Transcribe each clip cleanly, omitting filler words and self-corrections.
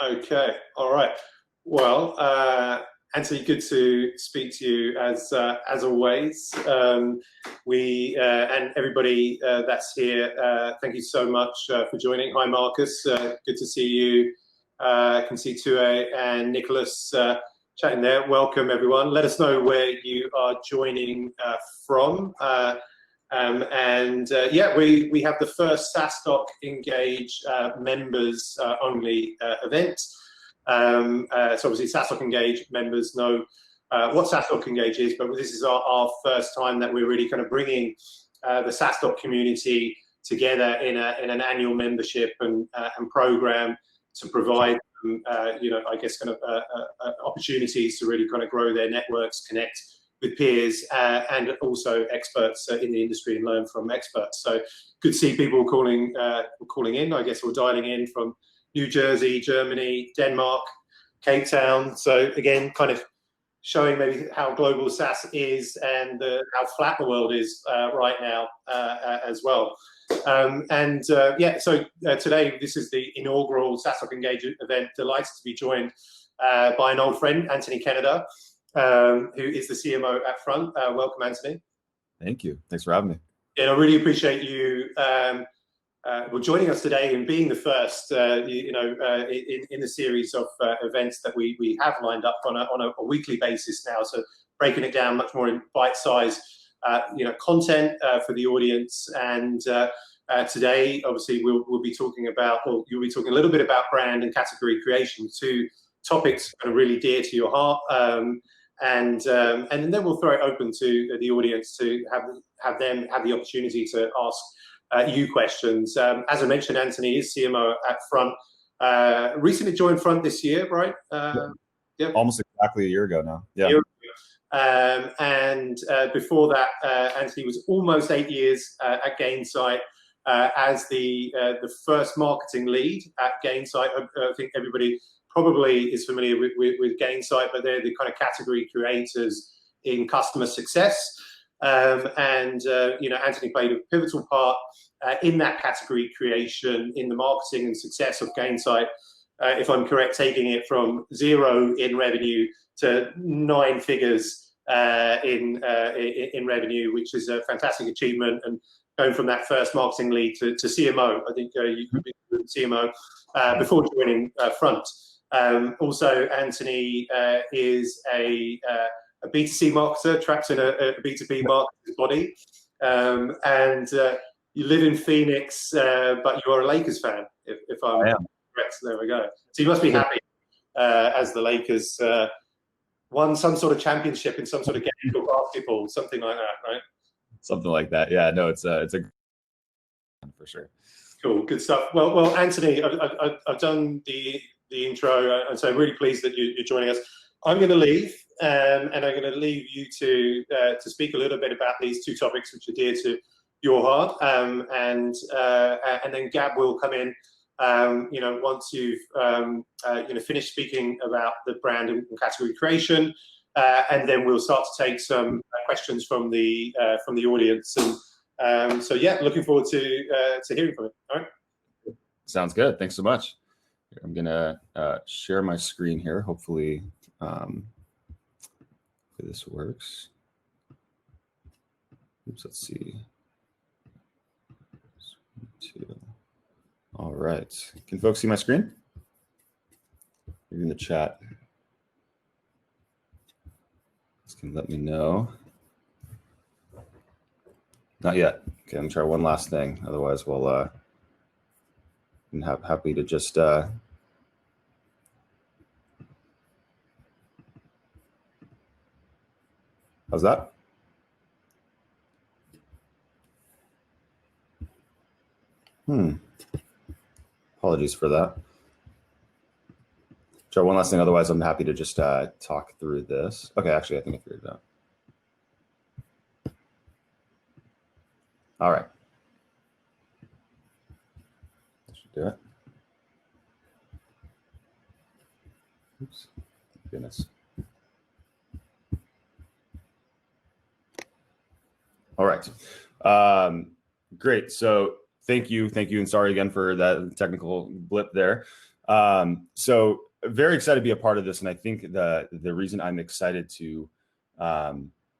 Okay, all right. Well, Anthony, good to speak to you as always. And everybody that's here, thank you so much for joining. Hi, Marcus. Good to see you. I can see Tue and Nicholas chatting there. Welcome, everyone. Let us know where you are joining from. Yeah, we have the first SaaStock Engage members only event. So obviously SaaStock Engage members know what SaaStock Engage is, but this is our first time that we're really kind of bringing the SaaStock community together in an annual membership and program to provide I guess kind of opportunities to really kind of grow their networks, connect with peers and also experts in the industry and learn from experts. So good to see people calling in, I guess, or dialing in from New Jersey, Germany, Denmark, Cape Town. So again, kind of showing maybe how global SaaS is and how flat the world is right now as well. Yeah, so today this is the inaugural SaaStock Engage event. Delighted to be joined by an old friend, Anthony Kennada, who is the CMO at Front. Welcome, Anthony. Thank you. Thanks for having me. And I really appreciate you joining us today and being the first, in the series of events that we have lined up on a weekly basis now. So breaking it down much more in bite-sized, content for the audience. And today, obviously, we'll be talking about, or you'll be talking a little bit about brand and category creation, two topics that are really dear to your heart. And then we'll throw it open to the audience to have them have the opportunity to ask you questions. As I mentioned, Anthony is CMO at Front. Recently joined Front this year, right? Yeah. Almost exactly a year ago now. Yeah. Before that, Anthony was almost 8 years at Gainsight as the first marketing lead at Gainsight. I think everybody probably is familiar with Gainsight, but they're the kind of category creators in customer success. Anthony played a pivotal part in that category creation, in the marketing and success of Gainsight. If I'm correct, taking it from 0 in revenue to 9 figures in revenue, which is a fantastic achievement. And going from that first marketing lead to CMO, I think you could be CMO before joining Front. Also, Anthony is a B2C marketer, trapped in a B2B marketer's body. You live in Phoenix, but you are a Lakers fan, if I'm correct. There we go. So you must be happy as the Lakers won some sort of championship in some sort of game or basketball, something like that, right? Something like that. Yeah, no, it's a for sure. Cool, good stuff. Well, Anthony, I've done the intro, and so I'm really pleased that you're joining us. I'm going to leave, and I'm going to leave you to speak a little bit about these two topics, which are dear to your heart, and then Gab will come in, once you've finished speaking about the brand and category creation, and then we'll start to take some questions from the audience. And so yeah, looking forward to hearing from you. All right. Sounds good. Thanks so much. I'm gonna share my screen here. Hopefully, this works. Oops, let's see. All right. Can folks see my screen? Maybe in the chat. This can let me know. Not yet. Okay, I'm gonna try one last thing. Otherwise, we'll I'm happy to just how's that? Apologies for that. Try one last thing. Otherwise, I'm happy to just talk through this. Okay, actually, I think I figured it out. All right. That should do it. Oops. Goodness. All right. Great. So thank you, and sorry again for that technical blip there. So very excited to be a part of this. And I think the reason I'm excited to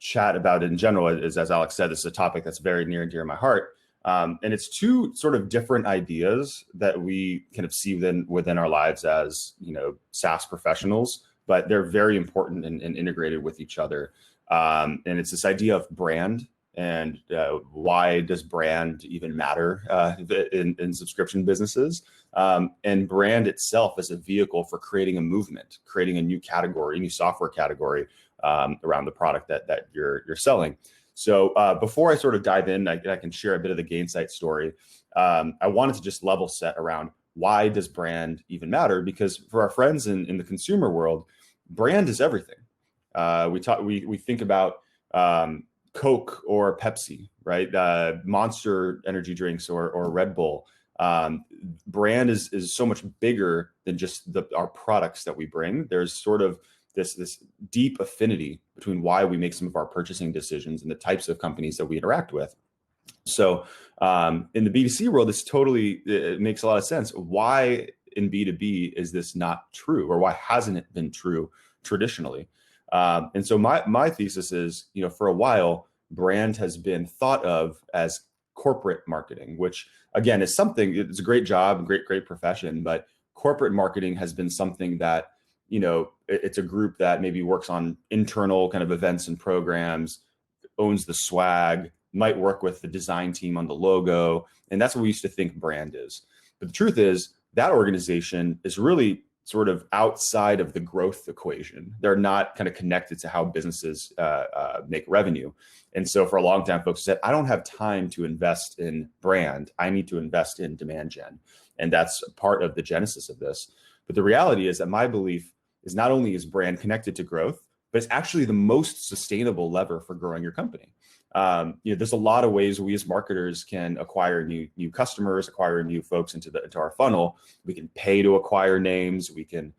chat about it in general is, as Alex said, this is a topic that's very near and dear to my heart. And it's two sort of different ideas that we kind of see within our lives as, SaaS professionals, but they're very important and integrated with each other. And it's this idea of brand and why does brand even matter in subscription businesses? And brand itself as a vehicle for creating a movement, creating a new category, a new software category around the product that you're selling. So before I sort of dive in, I can share a bit of the Gainsight story. I wanted to just level set around why does brand even matter? Because for our friends in the consumer world, brand is everything. We think about Coke or Pepsi, right? Monster energy drinks or Red Bull. Brand is so much bigger than just our products that we bring. There's sort of this deep affinity between why we make some of our purchasing decisions and the types of companies that we interact with. So in the B2C world, it makes a lot of sense. Why in B2B is this not true, or why hasn't it been true traditionally? And so my thesis is, for a while, brand has been thought of as corporate marketing, which again is something, it's a great job, great profession, but corporate marketing has been something that, it's a group that maybe works on internal kind of events and programs, owns the swag, might work with the design team on the logo. And that's what we used to think brand is. But the truth is that organization is really sort of outside of the growth equation. They're not kind of connected to how businesses make revenue. And so for a long time, folks said, I don't have time to invest in brand. I need to invest in demand gen. And that's part of the genesis of this. But the reality is that my belief is not only is brand connected to growth, but it's actually the most sustainable lever for growing your company. There's a lot of ways we as marketers can acquire new customers, acquire new folks into our funnel. We can pay to acquire names. We can,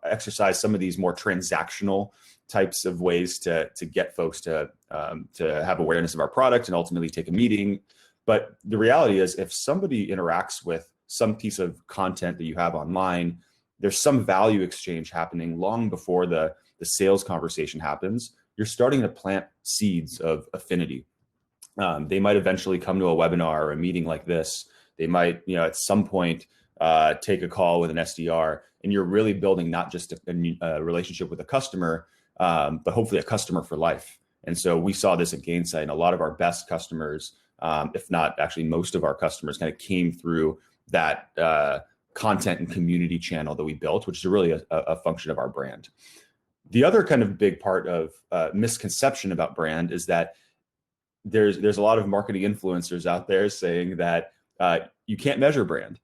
exercise some of these more transactional types of ways to get folks to have awareness of our product and ultimately take a meeting. But the reality is, if somebody interacts with some piece of content that you have online, there's some value exchange happening long before the sales conversation happens. You're starting to plant seeds of affinity. They might eventually come to a webinar or a meeting like this. They might, at some point, take a call with an SDR, and you're really building not just a relationship with a customer, but hopefully a customer for life. And so we saw this at Gainsight, and a lot of our best customers, if not actually most of our customers, kind of came through that content and community channel that we built, which is really a function of our brand. The other kind of big part of misconception about brand is that there's a lot of marketing influencers out there saying that you can't measure brand.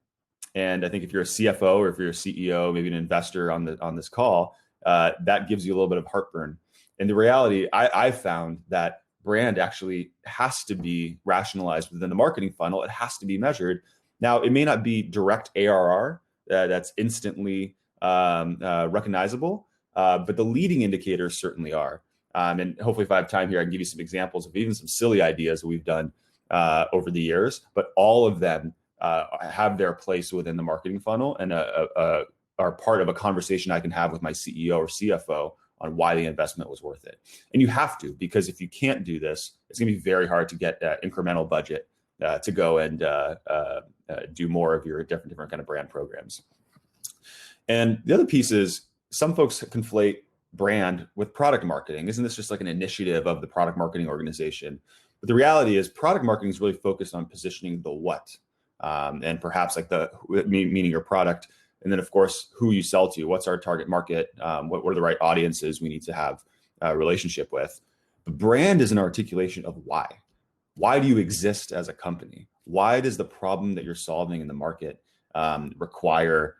And I think if you're a CFO or if you're a CEO, maybe an investor on this call, that gives you a little bit of heartburn. And the reality, I found that brand actually has to be rationalized within the marketing funnel. It has to be measured. Now, it may not be direct ARR that's instantly recognizable, but the leading indicators certainly are. And hopefully if I have time here, I can give you some examples of even some silly ideas that we've done over the years, but all of them have their place within the marketing funnel and are part of a conversation I can have with my CEO or CFO on why the investment was worth it. And you have to, because if you can't do this, it's gonna be very hard to get incremental budget to go and do more of your different kind of brand programs. And the other piece is some folks conflate brand with product marketing. Isn't this just like an initiative of the product marketing organization? But the reality is product marketing is really focused on positioning the what, and perhaps like meaning your product. And then of course, who you sell to, what's our target market, what are the right audiences we need to have a relationship with. But brand is an articulation of why. Why do you exist as a company? Why does the problem that you're solving in the market require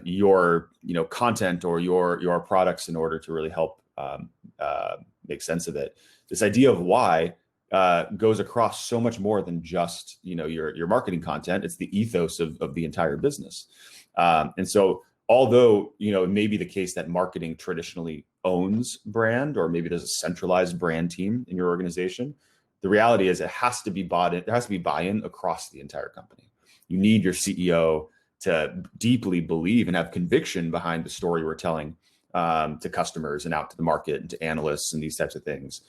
your content or your products in order to really help make sense of it? This idea of why goes across so much more than just your marketing content. It's the ethos of the entire business. And so although it may be the case that marketing traditionally owns brand, or maybe there's a centralized brand team in your organization, the reality is it has to be bought in. There has to be buy-in across the entire company. You need your CEO to deeply believe and have conviction behind the story we're telling to customers and out to the market and to analysts and these types of things.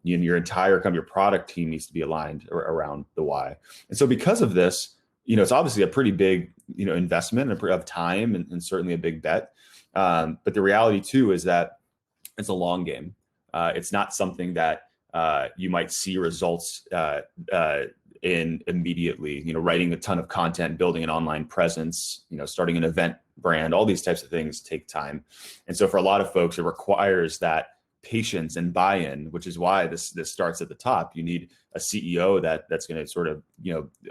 Your entire your product team needs to be aligned around the why. And so because of this, it's obviously a pretty big, investment of time and certainly a big bet. But the reality too is that it's a long game. It's not something that you might see results in immediately, writing a ton of content, building an online presence, starting an event brand, all these types of things take time. And so for a lot of folks, it requires that patience and buy-in, which is why this starts at the top. You need a CEO that's going to sort of,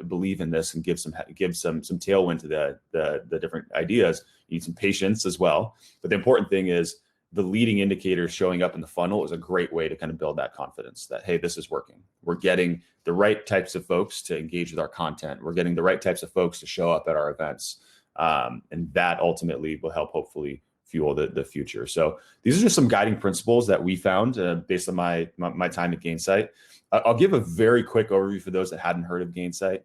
believe in this and give some tailwind to the different ideas. You need some patience as well. But the important thing is the leading indicators showing up in the funnel is a great way to kind of build that confidence that, hey, this is working. We're getting the right types of folks to engage with our content. We're getting the right types of folks to show up at our events. And that ultimately will help hopefully fuel the future. So these are just some guiding principles that we found based on my time at Gainsight. I'll give a very quick overview for those that hadn't heard of Gainsight.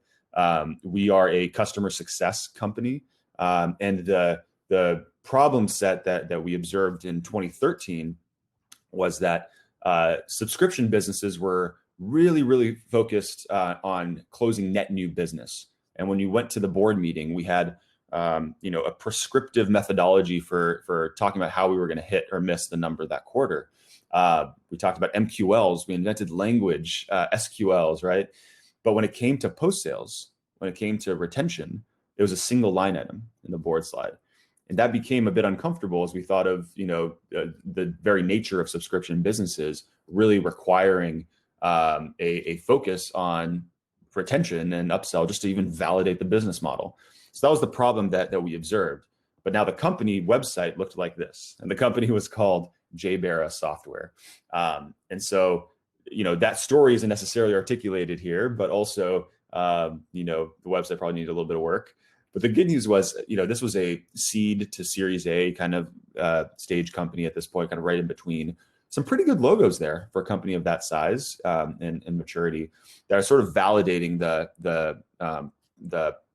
We are a customer success company, and the problem set that we observed in 2013 was that subscription businesses were really focused on closing net new business. And when you went to the board meeting, we had a prescriptive methodology for talking about how we were going to hit or miss the number that quarter. We talked about MQLs. We invented language, SQLs, right? But when it came to post sales, when it came to retention, it was a single line item in the board slide. And that became a bit uncomfortable as we thought of, the very nature of subscription businesses really requiring a focus on retention and upsell just to even validate the business model. So that was the problem that we observed. But now the company website looked like this, and the company was called JBera Software. And so, that story isn't necessarily articulated here, but also, the website probably needed a little bit of work. But the good news was, this was a seed to Series A kind of stage company at this point, kind of right in between. Some pretty good logos there for a company of that size and maturity that are sort of validating the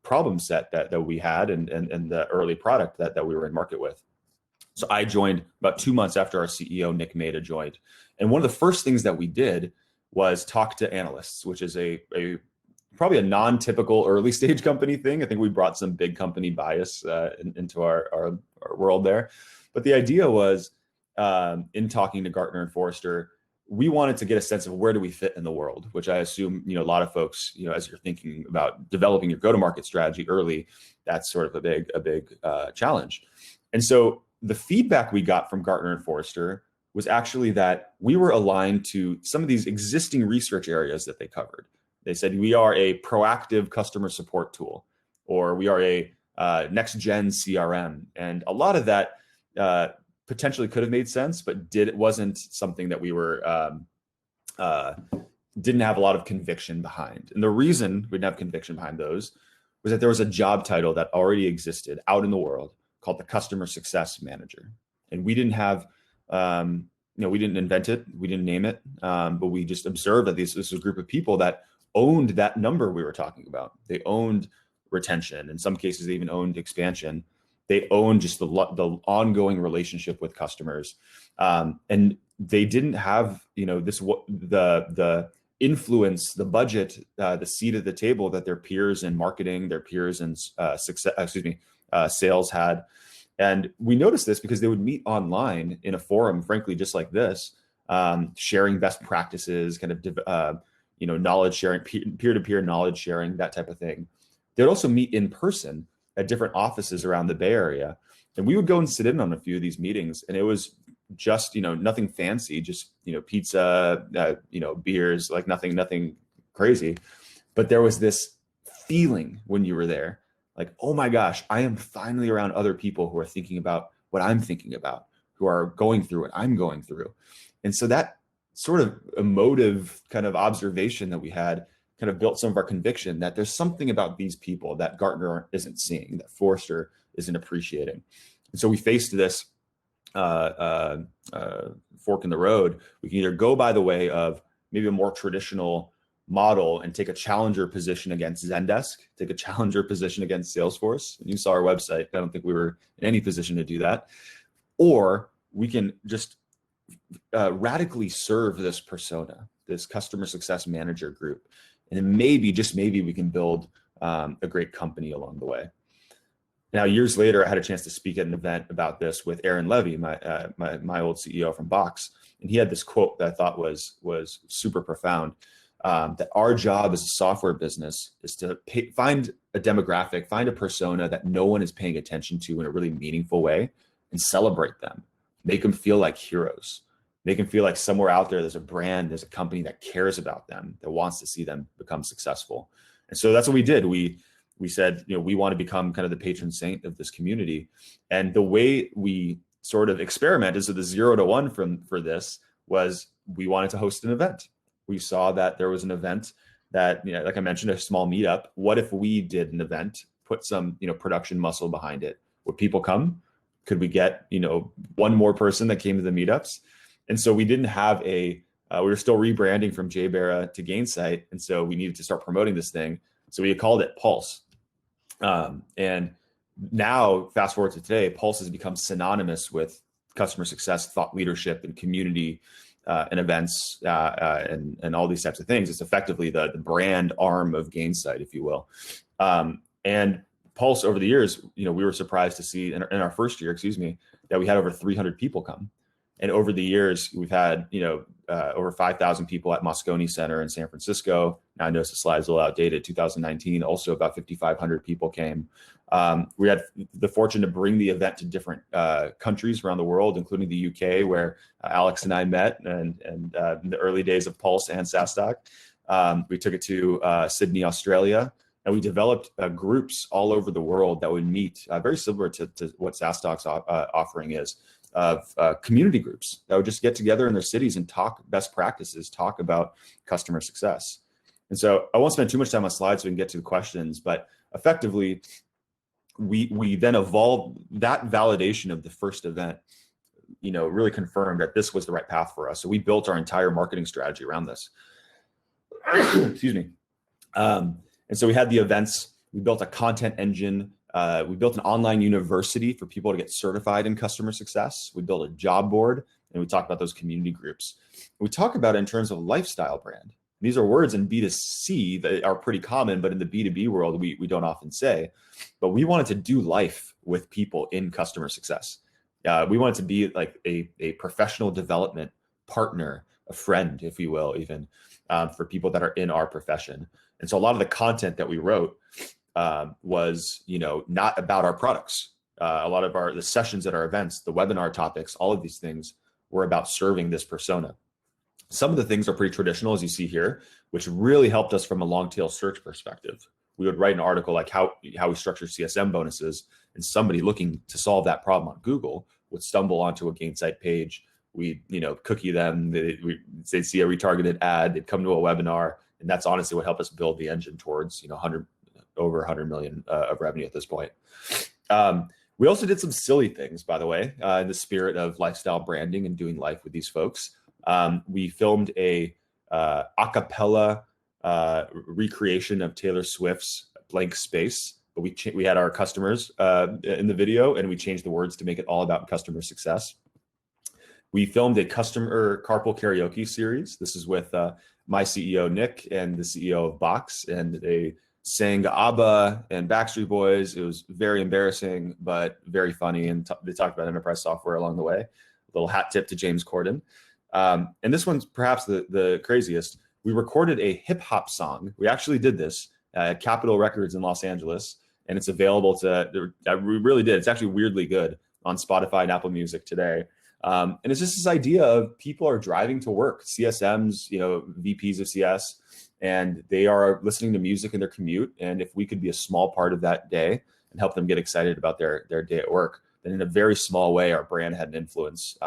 problem set that we had and the early product that we were in market with. So I joined about 2 months after our CEO, Nick Maida, joined. And one of the first things that we did was talk to analysts, which is probably a non-typical early stage company thing. I think we brought some big company bias into our world there. But the idea was, in talking to Gartner and Forrester, we wanted to get a sense of where do we fit in the world, which I assume, a lot of folks, as you're thinking about developing your go-to-market strategy early, that's sort of a big challenge. And so the feedback we got from Gartner and Forrester was actually that we were aligned to some of these existing research areas that they covered. They said we are a proactive customer support tool, or we are a next-gen CRM. And a lot of that potentially could have made sense, but it wasn't something that we were didn't have a lot of conviction behind. And the reason we didn't have conviction behind those was that there was a job title that already existed out in the world called the Customer Success Manager. And we didn't have, we didn't invent it, we didn't name it, but we just observed that this was a group of people that owned that number we were talking about. They owned retention. In some cases, they even owned expansion. They owned just the ongoing relationship with customers. And they didn't have, the influence, the budget, the seat at the table that their peers in marketing, their peers in sales had. And we noticed this because they would meet online in a forum, frankly, just like this, sharing best practices, kind of, knowledge sharing, peer-to-peer knowledge sharing, that type of thing. They'd also meet in person at different offices around the Bay Area. And we would go and sit in on a few of these meetings, and it was just, nothing fancy, just, pizza, beers, like nothing crazy. But there was this feeling when you were there, like, oh my gosh, I am finally around other people who are thinking about what I'm thinking about, who are going through what I'm going through. And so that sort of emotive kind of observation that we had kind of built some of our conviction that there's something about these people that Gartner isn't seeing, that Forrester isn't appreciating. And so we faced this fork in the road. We can either go by the way of maybe a more traditional model and take a challenger position against Zendesk, take a challenger position against Salesforce. You saw our website. I don't think we were in any position to do that. Or we can just radically serve this persona, this customer success manager group. And then maybe, just maybe, we can build a great company along the way. Now, years later, I had a chance to speak at an event about this with Aaron Levy, my old CEO from Box. And he had this quote that I thought was super profound, that our job as a software business is to find a demographic, find a persona that no one is paying attention to in a really meaningful way, and celebrate them, make them feel like heroes, make them feel like somewhere out there's a brand, there's a company that cares about them, that wants to see them become successful. And so that's what we did. We said, we want to become kind of the patron saint of this community. And the way we sort of experimented, so the 0 to 1 for this was, we wanted to host an event. We saw that there was an event that, like I mentioned, a small meetup. What if we did an event, put some, production muscle behind it? Would people come? Could we get, one more person that came to the meetups? And so we didn't have we were still rebranding from JBera to Gainsight. And so we needed to start promoting this thing. So we called it Pulse. And now, fast forward to today, Pulse has become synonymous with customer success, thought leadership, and community and events and all these types of things. It's effectively the brand arm of Gainsight, if you will. And Pulse, over the years, we were surprised to see in our first year, that we had over 300 people come. And over the years, we've had, over 5,000 people at Moscone Center in San Francisco. Now, I know the slide's a little outdated. 2019, also about 5,500 people came. We had the fortune to bring the event to different countries around the world, including the UK, where Alex and I met, and in the early days of Pulse and SaaStock. We took it to Sydney, Australia, and we developed groups all over the world that would meet, very similar to what SaaStock's offering is, of community groups that would just get together in their cities and talk best practices, talk about customer success. And so I won't spend too much time on slides so we can get to the questions, but effectively, we then evolved that validation of the first event, really confirmed that this was the right path for us. So we built our entire marketing strategy around this. Excuse me. And so we had the events, we built a content engine, we built an online university for people to get certified in customer success. We built a job board, and we talked about those community groups. We talk about it in terms of lifestyle brand. These are words in B2C that are pretty common, but in the B2B world, we don't often say. But we wanted to do life with people in customer success. We wanted to be like a professional development partner, a friend, if you will, even for people that are in our profession. And so a lot of the content that we wrote was, not about our products. A lot of the sessions at our events, the webinar topics, all of these things were about serving this persona. Some of the things are pretty traditional, as you see here, which really helped us from a long tail search perspective. We would write an article like how we structure CSM bonuses, and somebody looking to solve that problem on Google would stumble onto a Gainsight page. We'd, cookie them. They'd see a retargeted ad. They'd come to a webinar, and that's honestly what helped us build the engine towards, over 100 million of revenue at this point. We also did some silly things, by the way, in the spirit of lifestyle branding and doing life with these folks. We filmed a cappella recreation of Taylor Swift's Blank Space, but we had our customers in the video, and we changed the words to make it all about customer success. We filmed a customer carpool karaoke series. This is with my CEO, Nick, and the CEO of Box, and they sang ABBA and Backstreet Boys. It was very embarrassing, but very funny, and they talked about enterprise software along the way. A little hat tip to James Corden. And this one's perhaps the craziest. We recorded a hip hop song. We actually did this at Capitol Records in Los Angeles, and it's available we really did. It's actually weirdly good on Spotify and Apple Music today. And it's just this idea of people are driving to work, CSMs, VPs of CS, and they are listening to music in their commute. And if we could be a small part of that day and help them get excited about their day at work, then in a very small way, our brand had an influence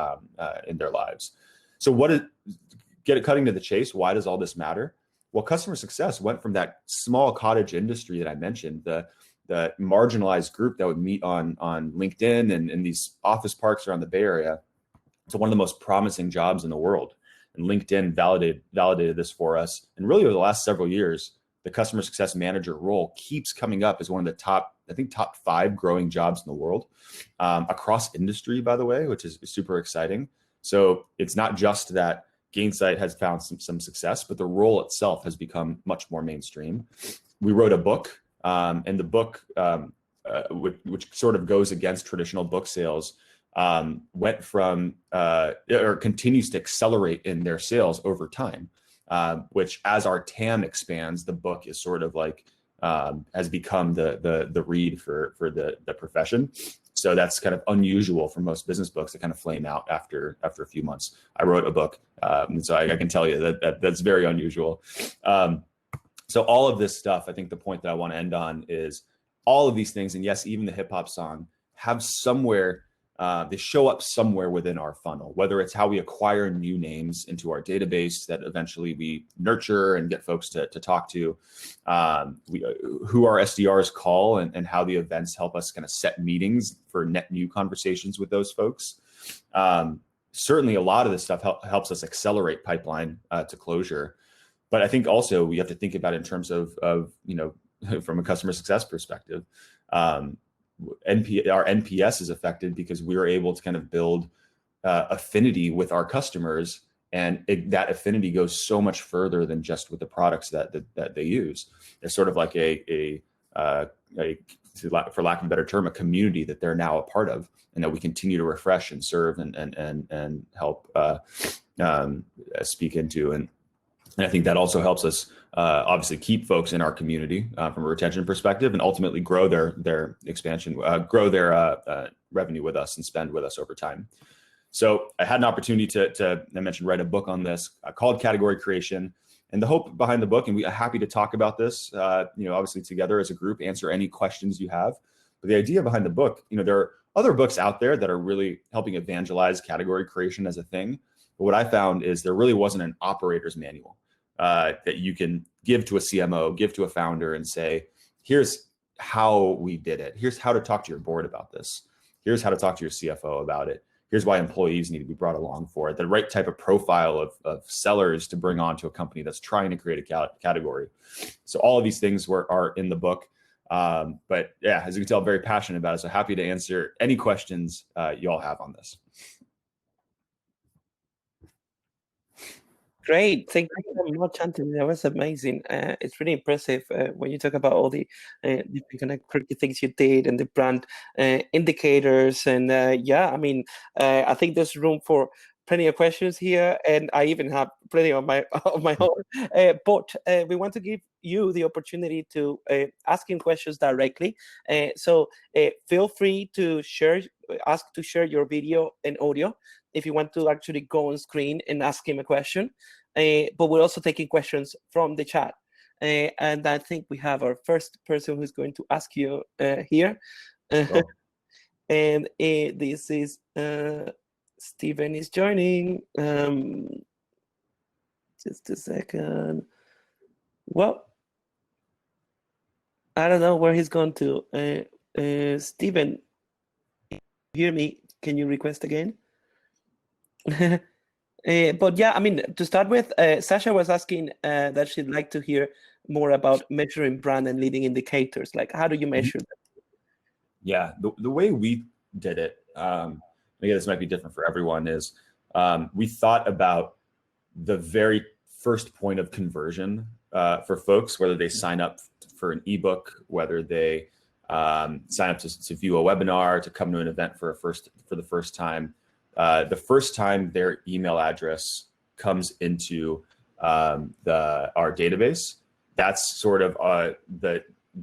in their lives. So cutting to the chase, why does all this matter? Well, customer success went from that small cottage industry that I mentioned, the marginalized group that would meet on LinkedIn and in these office parks around the Bay Area, to one of the most promising jobs in the world. And LinkedIn validated this for us. And really over the last several years, the customer success manager role keeps coming up as one of the top 5 growing jobs in the world, across industry, by the way, which is super exciting. So it's not just that Gainsight has found some success, but the role itself has become much more mainstream. We wrote a book, and the book, which sort of goes against traditional book sales, went from or continues to accelerate in their sales over time, which as our TAM expands, the book is sort of like has become the read for the profession. So that's kind of unusual for most business books to kind of flame out after a few months. I wrote a book, and so I can tell you that's very unusual. So all of this stuff, I think the point that I want to end on is all of these things, and yes, even the hip hop song, have somewhere, they show up somewhere within our funnel, whether it's how we acquire new names into our database that eventually we nurture and get folks to talk to, who our SDRs call, and how the events help us kind of set meetings for net new conversations with those folks. Certainly a lot of this stuff helps us accelerate pipeline to closure. But I think also we have to think about it in terms of from a customer success perspective. Our NPS is affected because we are able to kind of build affinity with our customers, and that affinity goes so much further than just with the products that they use. It's sort of like for lack of a better term, a community that they're now a part of, and that we continue to refresh and serve and help speak into. And I think that also helps us obviously keep folks in our community from a retention perspective, and ultimately grow their expansion, grow their revenue with us and spend with us over time. So I had an opportunity to I mentioned, write a book on this called Category Creation. And the hope behind the book, and we are happy to talk about this, obviously together as a group, answer any questions you have. But the idea behind the book, there are other books out there that are really helping evangelize category creation as a thing. But what I found is there really wasn't an operator's manual that you can give to a CMO, give to a founder and say, here's how we did it. Here's how to talk to your board about this. Here's how to talk to your CFO about it. Here's why employees need to be brought along for it. The right type of profile of sellers to bring on to a company that's trying to create a category. So all of these things are in the book. But yeah, as you can tell, I'm very passionate about it. So happy to answer any questions you all have on this. Great. Thank you so much, Anthony. That was amazing. It's really impressive when you talk about all the different kind of quirky things you did and the brand indicators. And I think there's room for plenty of questions here, and I even have plenty of my own. But we want to give you the opportunity to ask him questions directly. So feel free to share your video and audio if you want to actually go on screen and ask him a question. But we're also taking questions from the chat. And I think we have our first person who's going to ask you here. And this is Steven is joining. Just a second. Well, I don't know where he's gone to. Steven, hear me? Can you request again? But yeah, to start with, Sasha was asking that she'd like to hear more about measuring brand and leading indicators. Like, how do you measure that? Yeah, the way we did it, again, this might be different for everyone, is we thought about the very first point of conversion for folks, whether they sign up for an ebook, whether they sign up to view a webinar, to come to an event for the first time. The first time their email address comes into our database, that's sort of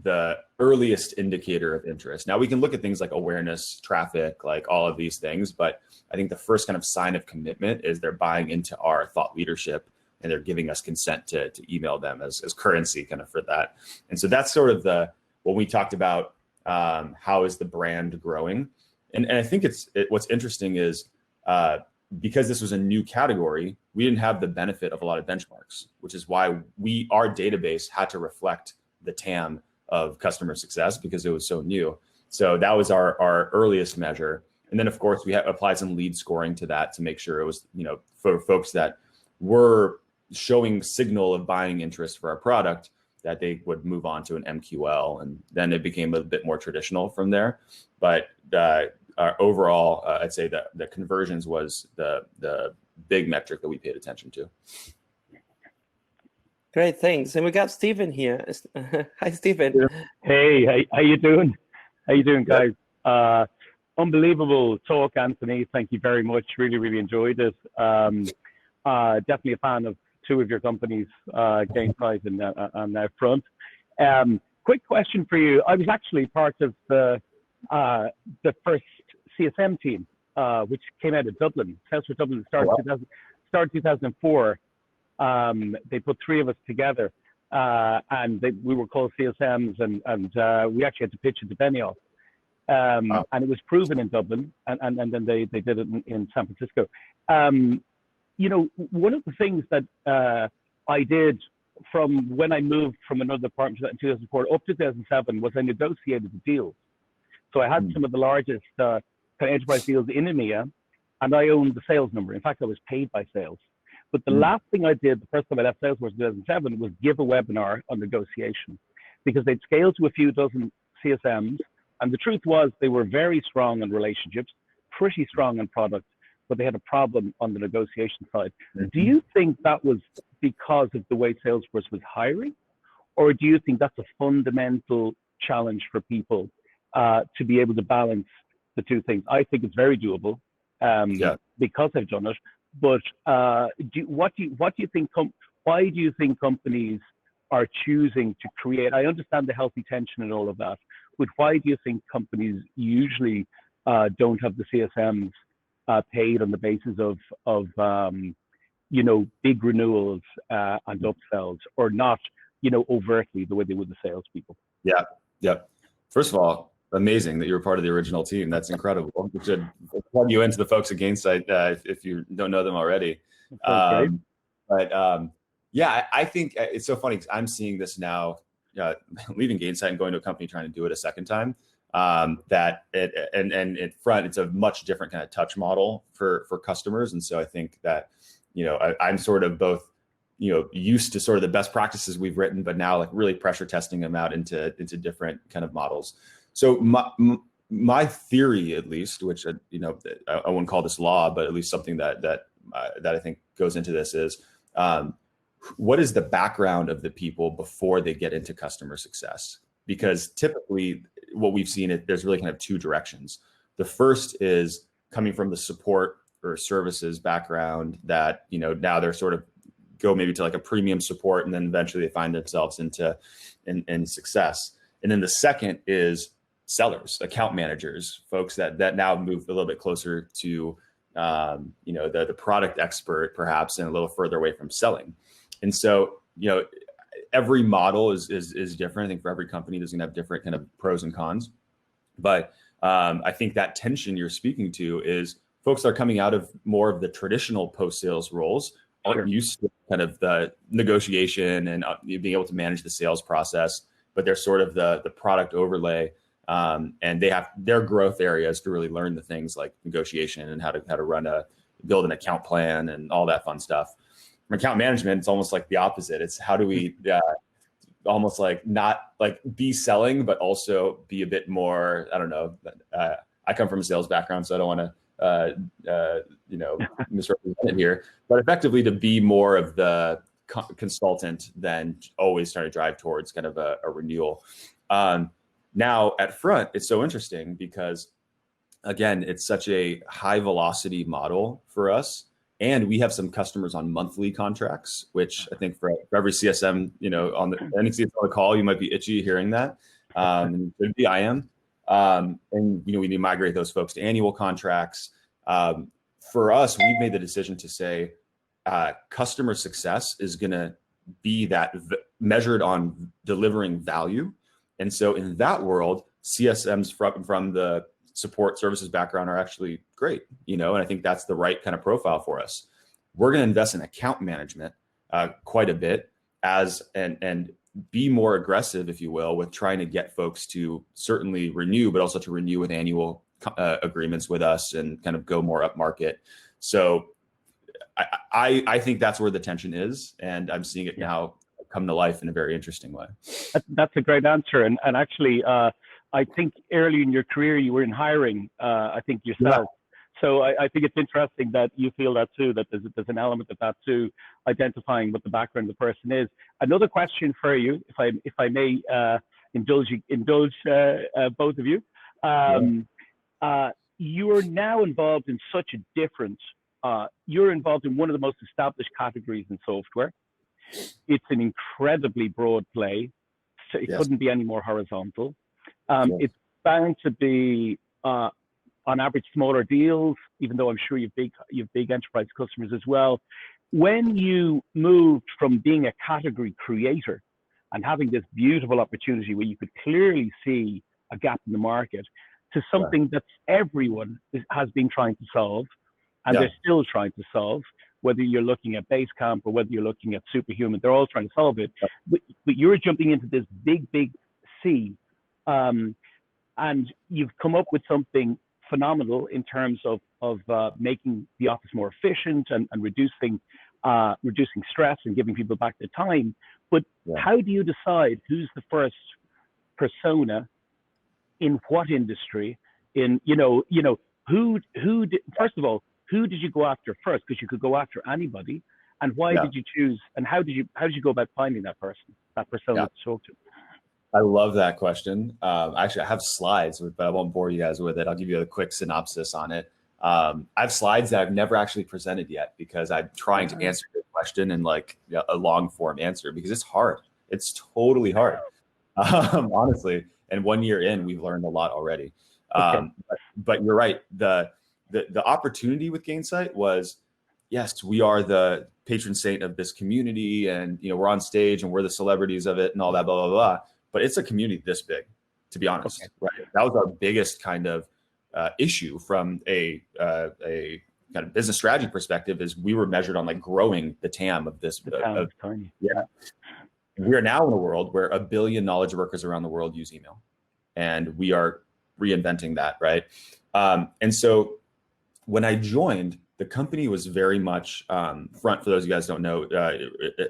the earliest indicator of interest. Now we can look at things like awareness, traffic, like all of these things, but I think the first kind of sign of commitment is they're buying into our thought leadership and they're giving us consent to email them as currency kind of for that. And so that's sort of when we talked about how is the brand growing. And I think what's interesting is because this was a new category, we didn't have the benefit of a lot of benchmarks, which is why our database had to reflect the TAM of customer success because it was so new. So that was our earliest measure. And then of course we applied some lead scoring to that to make sure it was, for folks that were showing signal of buying interest for our product, that they would move on to an MQL, and then it became a bit more traditional from there. But overall, I'd say that the conversions was the big metric that we paid attention to. Great, thanks. And we got Stephen here. Hi, Stephen. Hey, how you doing? How you doing, guys? Unbelievable talk, Anthony. Thank you very much. Really enjoyed it. Definitely a fan of two of your companies, Gainsight and now Front. Quick question for you. I was actually part of the first CSM team, which came out of Dublin. Salesforce Dublin started 2004. They put three of us together, and we were called CSMs, and we actually had to pitch it to Benioff. And it was proven in Dublin, and then they did it in San Francisco. You know, one of the things that I did from when I moved from another department in 2004 up to 2007 was I negotiated the deals. So I had some of the largest kind of enterprise deals in EMEA, and I owned the sales number. In fact, I was paid by sales. But the last thing I did, the first time I left Salesforce in 2007, was give a webinar on negotiation, because they'd scaled to a few dozen CSMs. And the truth was they were very strong on relationships, pretty strong on product, but they had a problem on the negotiation side. Do you think that was because of the way Salesforce was hiring? Or do you think that's a fundamental challenge for people to be able to balance the two things? I think it's very doable because I've done it. But what do you think? Why do you think companies are choosing to create? I understand the healthy tension and all of that, but why do you think companies usually don't have the CSMs paid on the basis of you know, big renewals and upsells, or not, you know, overtly the way they would the salespeople? Yeah. First of all, amazing that you were part of the original team. That's incredible. We should plug you into the folks at Gainsight if you don't know them already. Yeah, I think it's so funny because I'm seeing this now, leaving Gainsight and going to a company trying to do it a second time. That and at Front, it's a much different kind of touch model for customers, and so I think that, you know, I'm sort of both, you know, used to sort of the best practices we've written, but now like really pressure testing them out into different kind of models. So my theory, at least, which you know, I wouldn't call this law, but at least something that I think goes into this is, what is the background of the people before they get into customer success? Because typically, what we've seen, there's really kind of two directions. The first is coming from the support or services background that, you know, now they're sort of go maybe to like a premium support, and then eventually they find themselves in success. And then the second is sellers, account managers, folks that now move a little bit closer to, you know, the product expert perhaps, and a little further away from selling. And so, you know, every model is different. I think for every company, there's going to have different kind of pros and cons. But I think that tension you're speaking to is folks that are coming out of more of the traditional post-sales roles aren't used to kind of the negotiation and being able to manage the sales process, but they're sort of the product overlay. And they have their growth areas to really learn the things like negotiation and how to build an account plan and all that fun stuff. From account management, it's almost like the opposite. It's how do we almost like not like be selling, but also be a bit more, I don't know. I come from a sales background, so I don't want to, you know, misrepresent it here, but effectively to be more of the consultant than always trying to drive towards kind of a renewal. Now at Front, it's so interesting because, again, it's such a high velocity model for us. And we have some customers on monthly contracts, which I think for every CSM, you know, on the call, you might be itchy hearing that. And maybe I am. And, you know, we need to migrate those folks to annual contracts. For us, we've made the decision to say customer success is going to be that measured on delivering value. And so in that world, CSMs from the support services background are actually great, you know, and I think that's the right kind of profile for us. We're going to invest in account management quite a bit and be more aggressive, if you will, with trying to get folks to certainly renew, but also to renew with annual agreements with us and kind of go more up market. So I think that's where the tension is, and I'm seeing it now come to life in a very interesting way. That's a great answer. And actually, I think early in your career, you were in hiring, I think yourself. Yeah. So I think it's interesting that you feel that too, that there's an element of that too, identifying what the background of the person is. Another question for you, if I may indulge both of you. You are now involved in such a different, you're involved in one of the most established categories in software. It's an incredibly broad play. So it couldn't be any more horizontal. It's bound to be, on average, smaller deals, even though I'm sure you've big enterprise customers as well. When you moved from being a category creator and having this beautiful opportunity where you could clearly see a gap in the market to something that everyone has been trying to solve, and they're still trying to solve, whether you're looking at Basecamp or whether you're looking at Superhuman, they're all trying to solve it. But you're jumping into this big sea, and you've come up with something phenomenal in terms of making the office more efficient and reducing stress and giving people back their time. But how do you decide who's the first persona in what industry? In first of all, who did you go after first? Because you could go after anybody. And why did you choose? And how did you go about finding that person, that persona to talk to? I love that question. Actually, I have slides, but I won't bore you guys with it. I'll give you a quick synopsis on it. I have slides that I've never actually presented yet because I'm trying to answer your question in like a long form answer because it's hard. It's totally hard, honestly. And 1 year in, we've learned a lot already. But you're right. The opportunity with Gainsight was, yes, we are the patron saint of this community, and we're on stage and we're the celebrities of it and all that, blah blah blah. But it's a community this big, to be honest. Right? That was our biggest kind of issue from a kind of business strategy perspective. Is we were measured on like growing the TAM of this. Tiny. We are now in a world where 1 billion knowledge workers around the world use email, and we are reinventing that, right? And so when I joined, the company was very much for those of you guys who don't know,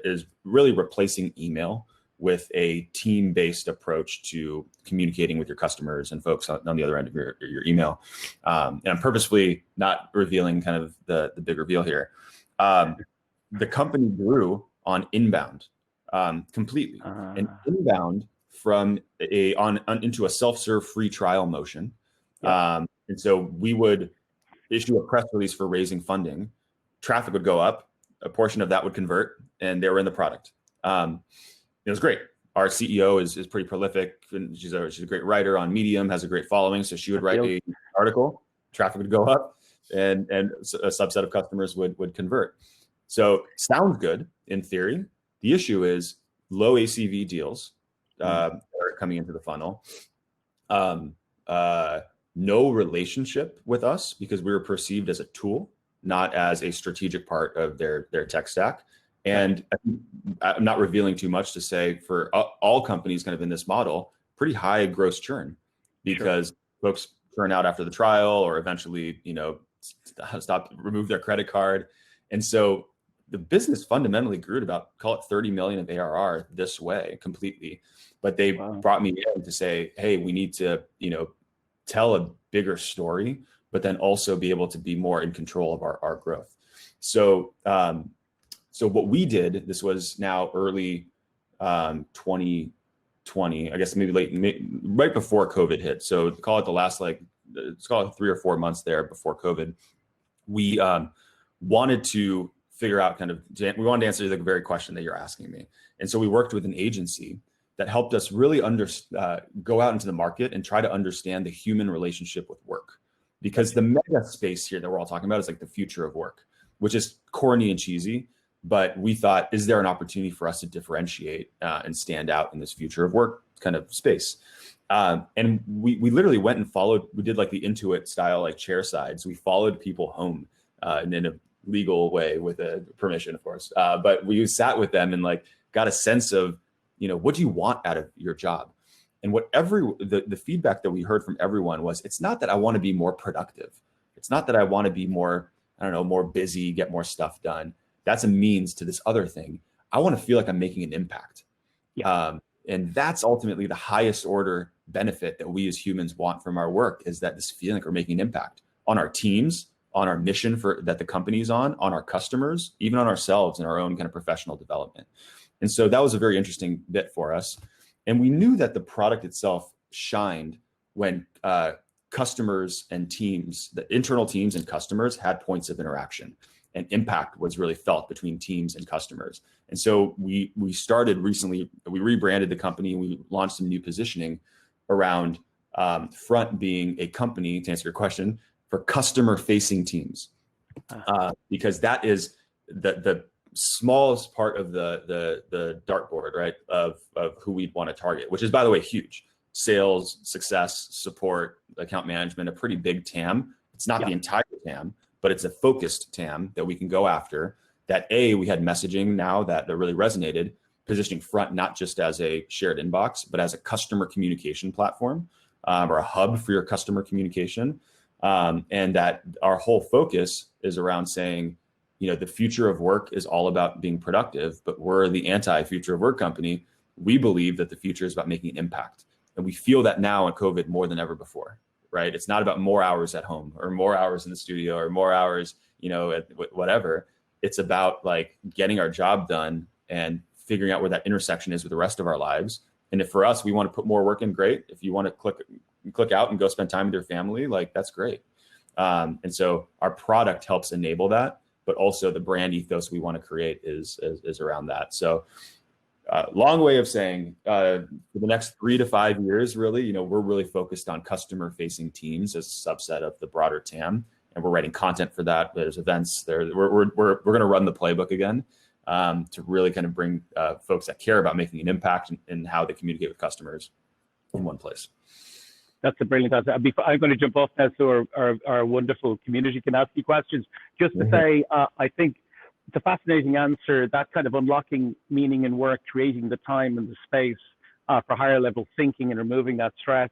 is really replacing email with a team-based approach to communicating with your customers and folks on the other end of your email. And I'm purposefully not revealing kind of the big reveal here. The company grew on inbound completely, and inbound from into a self-serve free trial motion. And so we would issue a press release for raising funding. Traffic would go up, a portion of that would convert, and they were in the product. It was great. Our CEO is pretty prolific, and she's a great writer on Medium, has a great following. So she would write an article, traffic would go up, and a subset of customers would convert. So sounds good in theory. The issue is low ACV deals that are coming into the funnel. No relationship with us because we were perceived as a tool, not as a strategic part of their tech stack. And I'm not revealing too much to say for all companies kind of in this model, pretty high gross churn because folks churn out after the trial or eventually, remove their credit card. And so the business fundamentally grew to about, call it 30 million of ARR this way completely. But they brought me in to say, hey, we need to, tell a bigger story, but then also be able to be more in control of our growth. So, so what we did, this was now early 2020, I guess maybe right before COVID hit. So call it the last, let's call it 3 or 4 months there before COVID. We wanted to figure out we wanted to answer the very question that you're asking me. And so we worked with an agency that helped us really go out into the market and try to understand the human relationship with work. Because the mega space here that we're all talking about is like the future of work, which is corny and cheesy. But we thought, is there an opportunity for us to differentiate and stand out in this future of work kind of space? And we literally went and we did like the Intuit style, like chair side. So we followed people home and in a legal way with a permission, of course. But we sat with them and like got a sense of, what do you want out of your job? And what the feedback that we heard from everyone was, it's not that I want to be more productive. It's not that I want to be more I don't know, more busy, get more stuff done. That's a means to this other thing. I want to feel like I'm making an impact. And that's ultimately the highest order benefit that we as humans want from our work, is that this feeling like we're making an impact on our teams, on our mission that the company's on our customers, even on ourselves and our own kind of professional development. And so that was a very interesting bit for us. And we knew that the product itself shined when customers and teams, the internal teams and customers, had points of interaction, and impact was really felt between teams and customers. And so we started recently, we rebranded the company, and we launched some new positioning around Front being a company, to answer your question, for customer facing teams, because that is the smallest part of the dartboard, right, of who we'd want to target, which is, by the way, huge. Sales, success, support, account management, a pretty big TAM. It's not the entire TAM, but it's a focused TAM that we can go after. That we had messaging now that really resonated, positioning Front not just as a shared inbox, but as a customer communication platform, or a hub for your customer communication. And that our whole focus is around saying, the future of work is all about being productive, but we're the anti-future of work company. We believe that the future is about making an impact. And we feel that now in COVID more than ever before, right? It's not about more hours at home or more hours in the studio or more hours, at whatever. It's about like getting our job done and figuring out where that intersection is with the rest of our lives. And if for us, we want to put more work in, great. If you want to click out and go spend time with your family, like that's great. And so our product helps enable that, but also the brand ethos we want to create is around that. So long way of saying, for the next 3 to 5 years, really, we're really focused on customer facing teams as a subset of the broader TAM. And we're writing content for that. There's events there. We're going to run the playbook again, to really kind of bring folks that care about making an impact in how they communicate with customers in one place. That's a brilliant answer. I'm going to jump off now so our wonderful community can ask you questions. Just to say, I think it's a fascinating answer, that kind of unlocking meaning in work, creating the time and the space for higher level thinking and removing that stress.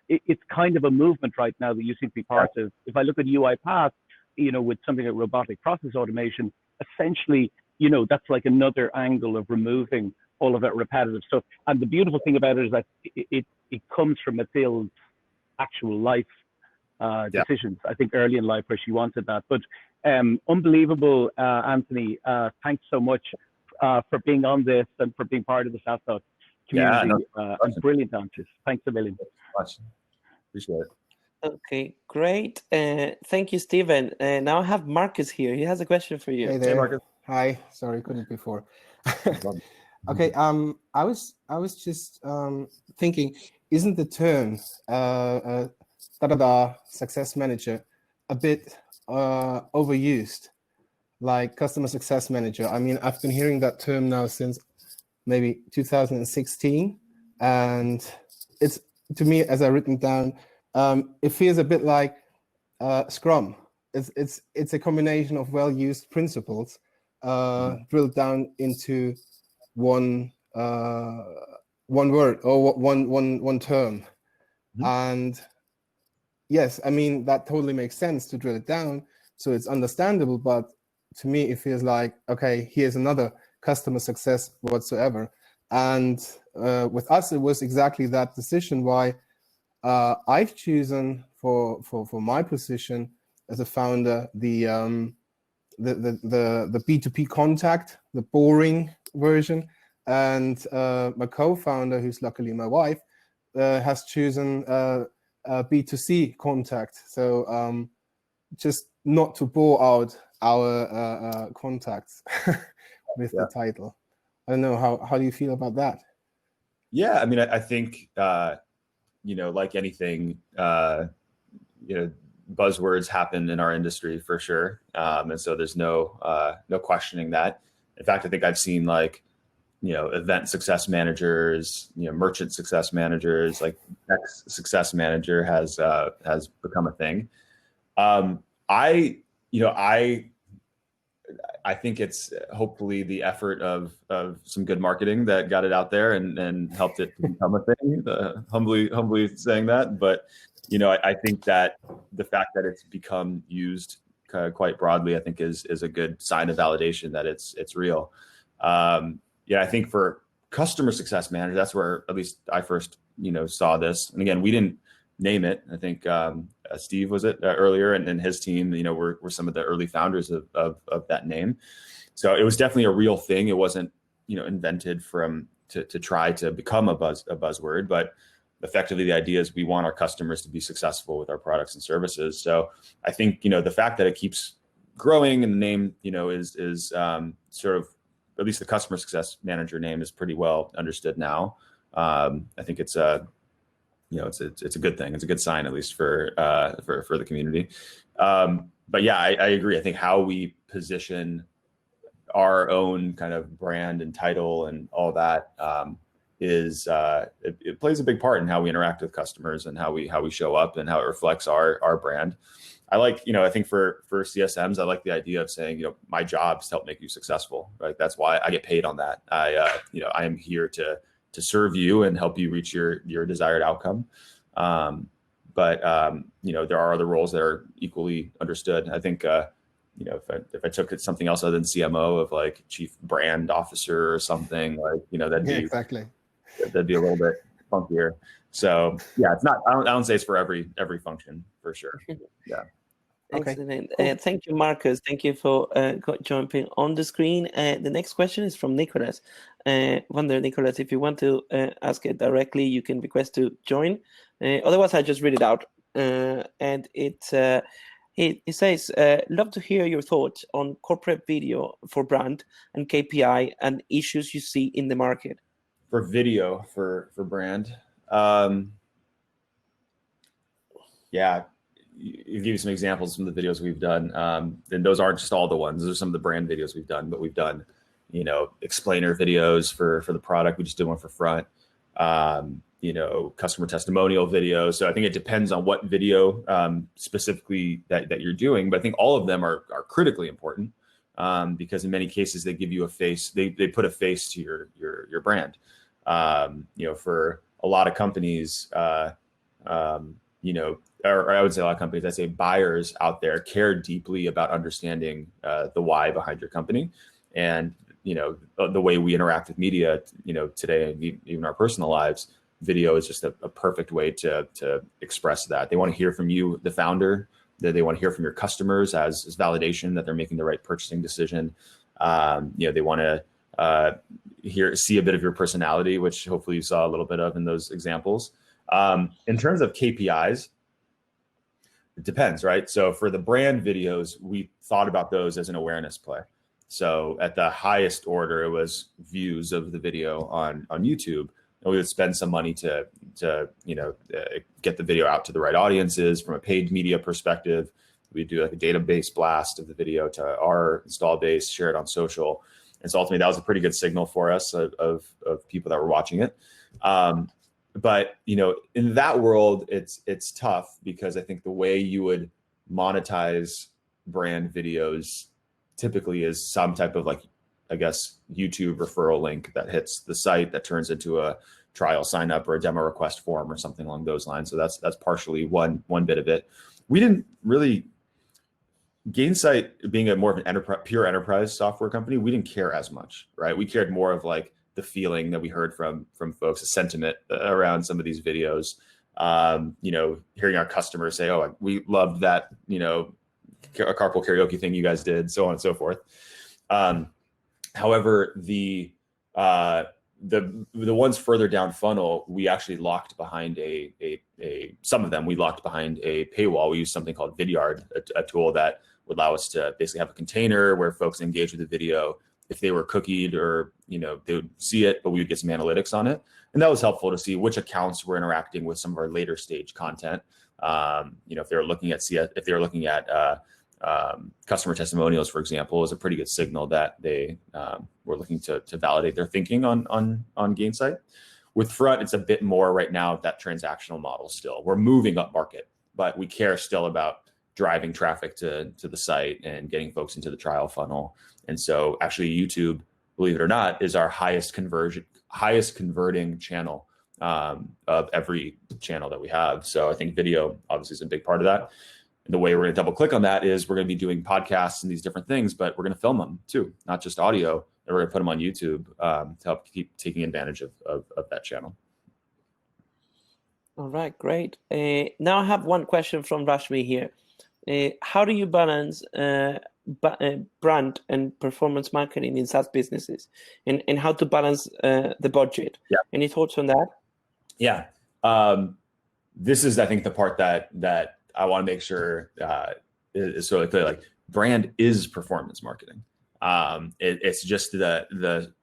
It's kind of a movement right now that you seem to be part of. If I look at UiPath, with something like robotic process automation, essentially, that's like another angle of removing all of that repetitive stuff. And the beautiful thing about it is that it comes from Mathilde's actual life decisions, I think early in life where she wanted that. But unbelievable, Anthony. Thanks so much for being on this and for being part of the SaaStock community. Brilliant answers. Thanks a million. Much. Appreciate it. Okay, great. Thank you, Stephen. Now I have Marcus here. He has a question for you. Hey there. Hey, Marcus. Hi. Sorry, couldn't before. Okay. I was just thinking, isn't the term success manager a bit overused? Like customer success manager. I mean, I've been hearing that term now since maybe 2016, and it's, to me, as I've written down, it feels a bit like Scrum. It's a combination of well-used principles drilled down into one word or one term. And yes, I mean, that totally makes sense to drill it down, so it's understandable. But to me, it feels like, okay, here's another customer success whatsoever. And with us, it was exactly that decision why I've chosen for my position as a founder the B2P contact, the boring version, and my co-founder, who's luckily my wife, has chosen B2C contact. So just not to bore out our contacts with the title. I don't know, how do you feel about that? Yeah, I mean, I think like anything, buzzwords happen in our industry for sure, and so there's no questioning that. In fact, I think I've seen event success managers, merchant success managers, like X success manager has become a thing. I think it's hopefully the effort of some good marketing that got it out there and helped it to become a thing. Humbly saying that, but I think that the fact that it's become used quite broadly, I think is a good sign of validation that it's real. Yeah, I think for customer success manager, that's where at least I first, saw this. And again, we didn't name it. I think Steve was it earlier, and his team, were some of the early founders of that name. So it was definitely a real thing. It wasn't, invented to try to become a buzzword, but effectively the idea is we want our customers to be successful with our products and services. So I think, the fact that it keeps growing and the name, is sort of, at least the customer success manager name is pretty well understood now. I think it's a good thing. It's a good sign, at least for the community. But yeah, I agree. I think how we position our own kind of brand and title and all that it plays a big part in how we interact with customers and how we show up and how it reflects our brand. I like, I think for CSMs, I like the idea of saying, my job is to help make you successful, right? That's why I get paid on that. I am here to serve you and help you reach your desired outcome. But there are other roles that are equally understood. I think, if I took something else other than CMO of like chief brand officer or something, like, that'd be exactly. That'd be a little bit funkier. So yeah, it's not, I don't say it's for every function for sure. Yeah. Excellent. Cool. Thank you, Marcus. Thank you for jumping on the screen. The next question is from Nicholas. Wonder, Nicholas, if you want to ask it directly, you can request to join. Otherwise, I just read it out. And it says, love to hear your thoughts on corporate video for brand and KPI and issues you see in the market. For video, for brand. Yeah. You give you some examples from the videos we've done. And those aren't just all the ones. Those are some of the brand videos we've done, but we've done, explainer videos for the product. We just did one for front, customer testimonial videos. So I think it depends on what video specifically that you're doing, but I think all of them are critically important because in many cases they give you a face, they put a face to your brand. For a lot of companies, or I would say a lot of companies, I'd say buyers out there care deeply about understanding the why behind your company. And, the way we interact with media, today, and even our personal lives, video is just a perfect way to express that. They want to hear from you, the founder, that they want to hear from your customers as validation that they're making the right purchasing decision. They want to see a bit of your personality, which hopefully you saw a little bit of in those examples. In terms of KPIs, it depends, right? So for the brand videos, we thought about those as an awareness play. So at the highest order, it was views of the video on YouTube. And we would spend some money to get the video out to the right audiences from a paid media perspective. We'd do like a database blast of the video to our install base, share it on social. And so ultimately that was a pretty good signal for us of people that were watching it. But, in that world, it's tough because I think the way you would monetize brand videos typically is some type of YouTube referral link that hits the site that turns into a trial sign up or a demo request form or something along those lines. So that's partially one bit of it. We didn't really, Gainsight being a more of an pure enterprise software company, we didn't care as much, right? We cared more of the feeling that we heard from folks, a sentiment around some of these videos. Hearing our customers say, "Oh, we loved that, a carpool karaoke thing you guys did," so on and so forth. However, the ones further down funnel, we actually locked behind some of them we locked behind a paywall. We used something called Vidyard, a tool that would allow us to basically have a container where folks engage with the video. If they were cookied or, they would see it, but we would get some analytics on it. And that was helpful to see which accounts were interacting with some of our later stage content. If they were looking at customer testimonials, for example, is a pretty good signal that they were looking to validate their thinking on Gainsight. With Front, it's a bit more right now of that transactional model still. We're moving up market, but we care still about driving traffic to the site and getting folks into the trial funnel. And so actually YouTube, believe it or not, is our highest converting channel of every channel that we have. So I think video obviously is a big part of that. And the way we're going to double click on that is we're going to be doing podcasts and these different things, but we're going to film them too, not just audio. And we're going to put them on YouTube to help keep taking advantage of that channel. All right, great. Now I have one question from Rashmi here. How do you balance brand and performance marketing in SaaS businesses, and how to balance the budget? Yeah. Any thoughts on that? Yeah. This is, I think, the part that I want to make sure is sort of clear. Like, brand is performance marketing. It's just the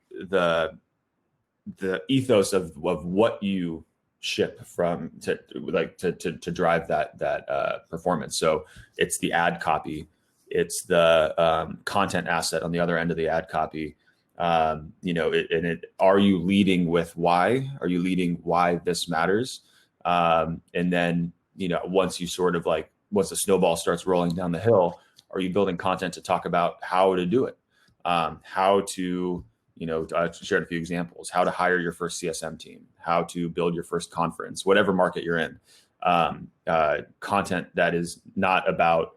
ethos of what you ship from to drive that performance. So it's the ad copy, it's the content asset on the other end of the ad copy. Are you leading with why? Are you leading why this matters? And then, once the snowball starts rolling down the hill, are you building content to talk about how to do it? How to, I shared a few examples, how to hire your first CSM team, how to build your first conference, whatever market you're in. Content that is not about,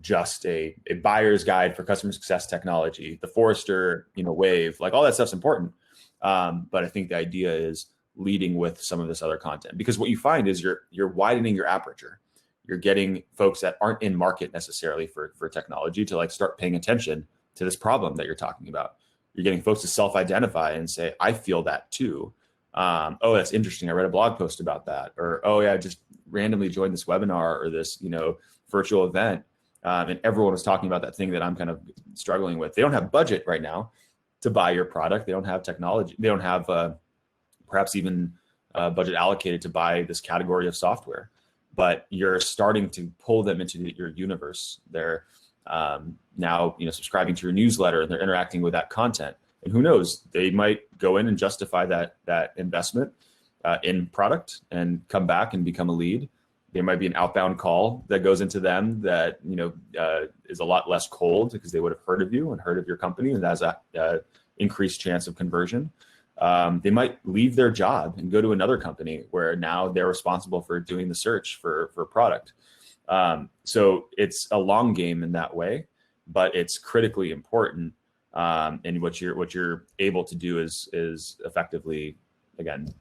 just a buyer's guide for customer success technology, the Forrester, wave, like all that stuff's important. But I think the idea is leading with some of this other content, because what you find is you're widening your aperture. You're getting folks that aren't in market necessarily for technology to start paying attention to this problem that you're talking about. You're getting folks to self-identify and say, I feel that too. Oh, that's interesting. I read a blog post about that. Or, oh yeah, I just randomly joined this webinar or this, virtual event. And everyone was talking about that thing that I'm kind of struggling with. They don't have budget right now to buy your product. They don't have technology. They don't have perhaps even budget allocated to buy this category of software. But you're starting to pull them into your universe. They're now subscribing to your newsletter, and they're interacting with that content. And who knows, they might go in and justify that investment in product and come back and become a lead. There might be an outbound call that goes into them that is a lot less cold, because they would have heard of you and heard of your company, and has a increased chance of conversion. They might leave their job and go to another company where now they're responsible for doing the search for product. So it's a long game in that way, but it's critically important. And what you're able to do is effectively, again,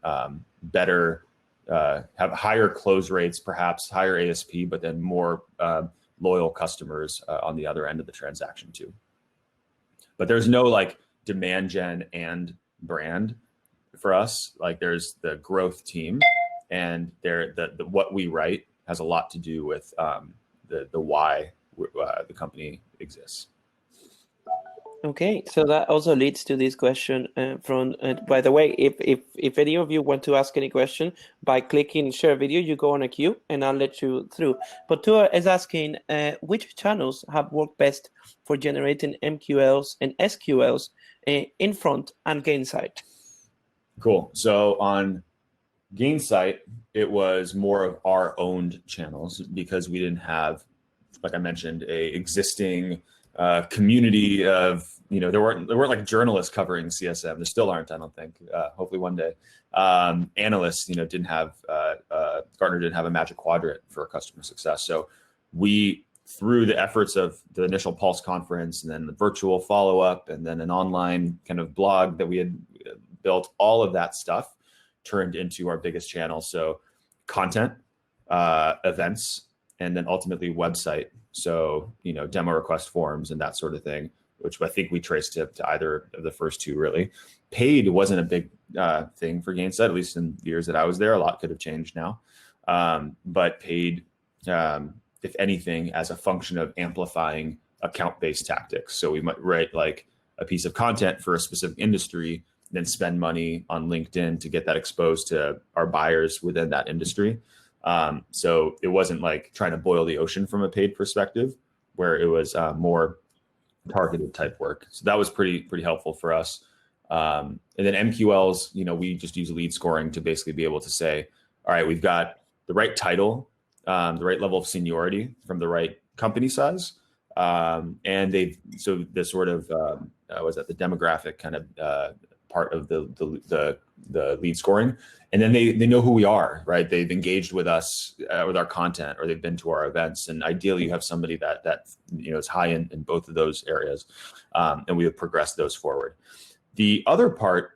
better, have higher close rates, perhaps higher ASP, but then more loyal customers on the other end of the transaction too. But there's no demand gen and brand for us. There's the growth team, and the what we write has a lot to do with the why the company exists. Okay, so that also leads to this question from. By the way, if any of you want to ask any question, by clicking share video, you go on a queue, and I'll let you through. But Tua is asking, which channels have worked best for generating MQLs and SQLs in front and Gainsight? Cool. So on Gainsight, it was more of our owned channels, because we didn't have, like I mentioned, a existing community of, there weren't journalists covering CSM. There still aren't, I don't think. Hopefully one day. Analysts, didn't have, Gartner didn't have a Magic Quadrant for customer success. So we, through the efforts of the initial Pulse conference, and then the virtual follow-up, and then an online kind of blog that we had built, all of that stuff turned into our biggest channel. So content, events, and then ultimately website. So, demo request forms and that sort of thing, which I think we traced to either of the first two, really. Paid wasn't a big thing for Gainsight, at least in the years that I was there. A lot could have changed now. But paid, if anything, as a function of amplifying account-based tactics. So we might write a piece of content for a specific industry, then spend money on LinkedIn to get that exposed to our buyers within that industry. So it wasn't trying to boil the ocean from a paid perspective, where it was more targeted type work. So that was pretty helpful for us. And then MQLs, we just use lead scoring to basically be able to say, all right, we've got the right title, the right level of seniority from the right company size. And the sort of, the demographic kind of part of the lead scoring. And then they know who we are, right? They've engaged with us with our content, or they've been to our events. And ideally, you have somebody that is high in both of those areas, and we have progressed those forward. The other part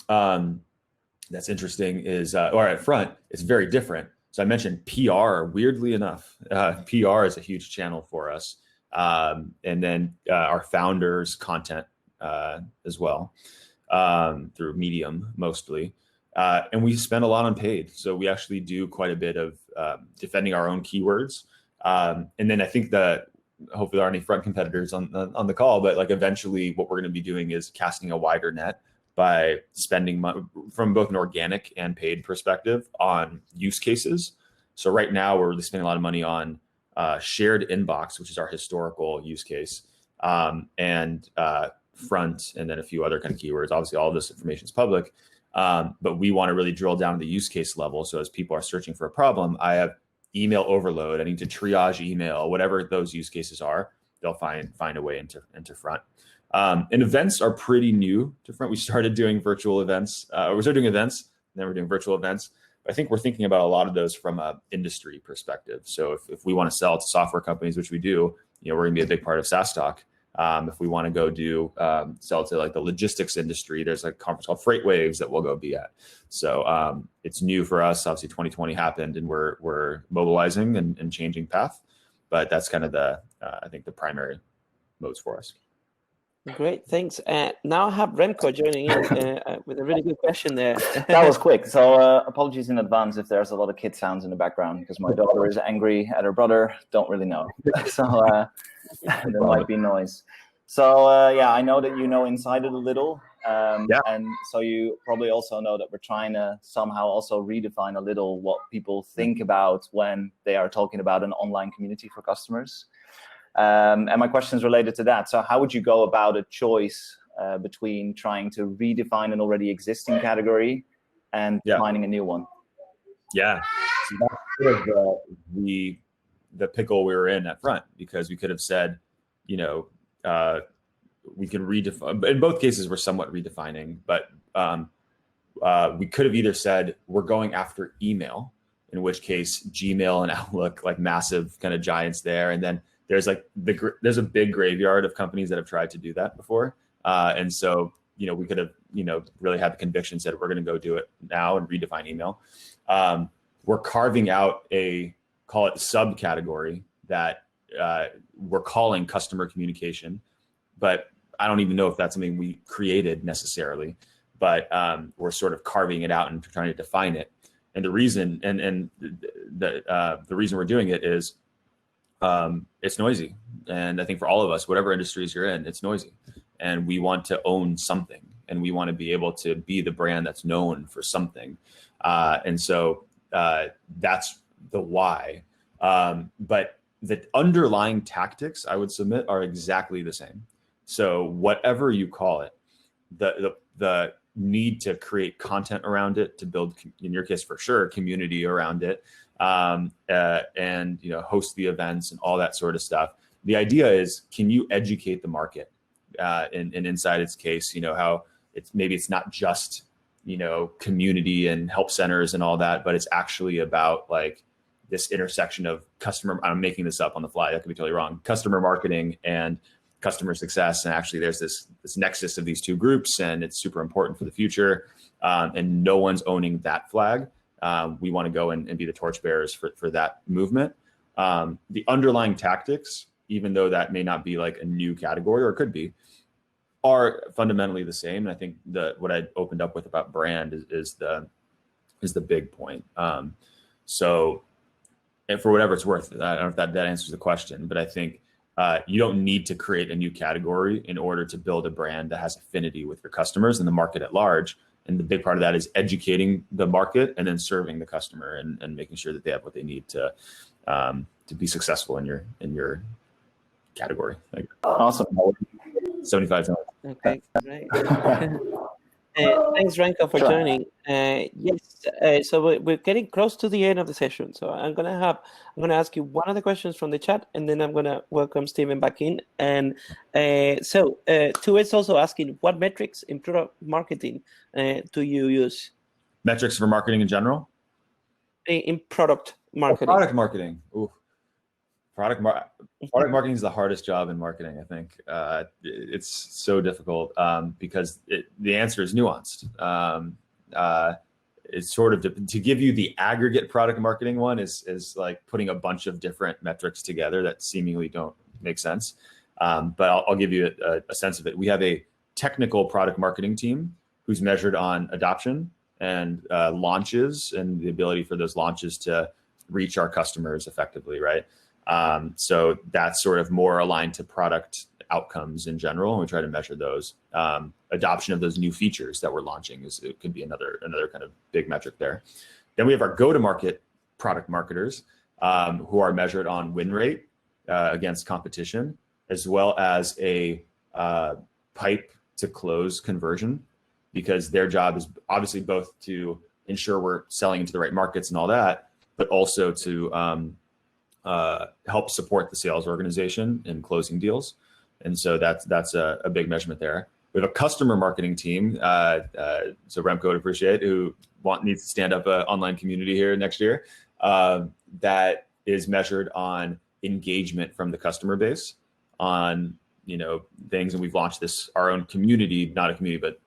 that's interesting is, or at front, it's very different. So I mentioned PR. Weirdly enough, PR is a huge channel for us, and then our founders' content as well, through Medium mostly. And we spend a lot on paid. So we actually do quite a bit of defending our own keywords. And then I think that hopefully there aren't any front competitors on the call, but like eventually what we're going to be doing is casting a wider net by spending money from both an organic and paid perspective on use cases. So right now we're really spending a lot of money on shared inbox, which is our historical use case, and front, and then a few other kind of keywords. Obviously, all of this information is public, but we want to really drill down to the use case level. So as people are searching for a problem, I have email overload. I need to triage email, whatever those use cases are. They'll find a way into front. And events are pretty new to front. We started doing virtual events. We started doing events, and then we're doing virtual events. But I think we're thinking about a lot of those from an industry perspective. So if we want to sell to software companies, which we do, we're going to be a big part of SaaStock. If we want to go do sell to like the logistics industry, there's a conference called Freight Waves that we'll go be at. So it's new for us. Obviously, 2020 happened, and we're mobilizing and changing path. But that's kind of I think the primary modes for us. Great, thanks. Now I have Remco joining in with a really good question there. That was quick. So apologies in advance if there's a lot of kid sounds in the background, because my daughter is angry at her brother. Don't really know. So there might be noise. So yeah, I know that you know Untitled a little. And so you probably also know that we're trying to somehow also redefine a little what people think about when they are talking about an online community for customers. And my question is related to that. So how would you go about a choice between trying to redefine an already existing category and defining a new one? Yeah, so that's sort of the pickle we were in at front, because we could have said, we can redefine. In both cases, we're somewhat redefining, but we could have either said we're going after email, in which case Gmail and Outlook, like massive kind of giants there, and then there's a big graveyard of companies that have tried to do that before. And so, we could have, really had the conviction, said we're going to go do it now and redefine email. We're carving out call it subcategory that we're calling customer communication, but I don't even know if that's something we created necessarily, but we're sort of carving it out and trying to define it. And the reason, the reason we're doing it is, it's noisy. And I think for all of us, whatever industries you're in, it's noisy. And we want to own something, and we want to be able to be the brand that's known for something. And so that's the why. But the underlying tactics, I would submit, are exactly the same. So whatever you call it, the need to create content around it, to build, in your case for sure, community around it, and host the events and all that sort of stuff. The idea is, can you educate the market? And inside its case, how it's not just community and help centers and all that, but it's actually about like this intersection of customer. I'm making this up on the fly. That could be totally wrong. Customer marketing and customer success, and actually there's this nexus of these two groups, and it's super important for the future. And no one's owning that flag. We want to go and be the torchbearers for that movement. The underlying tactics, even though that may not be like a new category, or it could be, are fundamentally the same. And I think what I opened up with about brand is the big point. So, and for whatever it's worth, I don't know if that answers the question, but I think you don't need to create a new category in order to build a brand that has affinity with your customers and the market at large. And the big part of that is educating the market and then serving the customer and making sure that they have what they need to be successful in your category. Awesome. 75 times. Okay, great. Thanks, Renko, for Sure. joining. Yes, so we're getting close to the end of the session. So I'm gonna ask you one of the questions from the chat, and then I'm gonna welcome Stephen back in. And Tu is also asking, what metrics in product marketing do you use? Metrics for marketing in general? In product marketing. Product marketing. Ooh. Product marketing is the hardest job in marketing, I think. It's so difficult because the answer is nuanced. It's sort of to give you the aggregate product marketing one is like putting a bunch of different metrics together that seemingly don't make sense. But I'll give you a sense of it. We have a technical product marketing team who's measured on adoption and launches and the ability for those launches to reach our customers effectively, right? So that's sort of more aligned to product outcomes in general, and we try to measure those. Adoption of those new features that we're launching it could be another kind of big metric there. Then we have our go-to-market product marketers who are measured on win rate against competition, as well as a pipe to close conversion, because their job is obviously both to ensure we're selling into the right markets and all that, but also to help support the sales organization in closing deals. And so that's a big measurement there. We have a customer marketing team, so Remco would appreciate, who needs to stand up an online community here next year, that is measured on engagement from the customer base on things. And we've launched our own community, not a community, but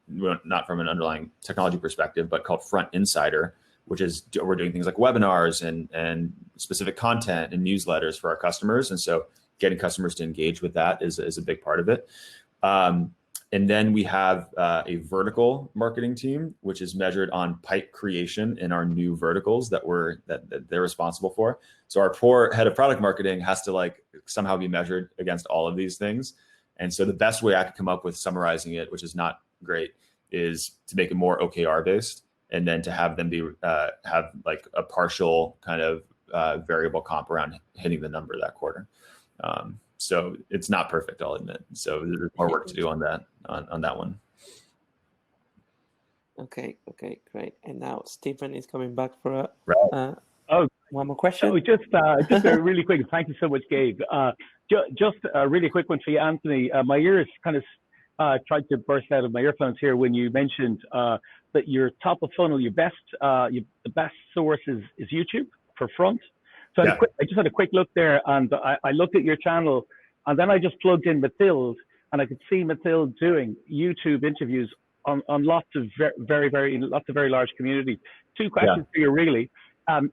not from an underlying technology perspective, but called Front Insider, which is we're doing things like webinars and specific content and newsletters for our customers. And so getting customers to engage with that is a big part of it. And then we have a vertical marketing team, which is measured on pipe creation in our new verticals that they're responsible for. So our poor head of product marketing has to somehow be measured against all of these things. And so the best way I could come up with summarizing it, which is not great, is to make it more OKR based, and then to have them be have like a partial kind of variable comp around hitting the number that quarter. So it's not perfect, I'll admit. So there's more work to do on that one. Okay, great. And now Stephen is coming back for one more question. Oh, just a really quick. Thank you so much, Gabe. Just a really quick one for you, Anthony. My ears kind of tried to burst out of my earphones here when you mentioned that your top of funnel, the best source is YouTube for front. So yeah. I just had a quick look there, and I looked at your channel, and then I just plugged in Mathilde, and I could see Mathilde doing YouTube interviews on lots of very large communities. Two questions for you, really.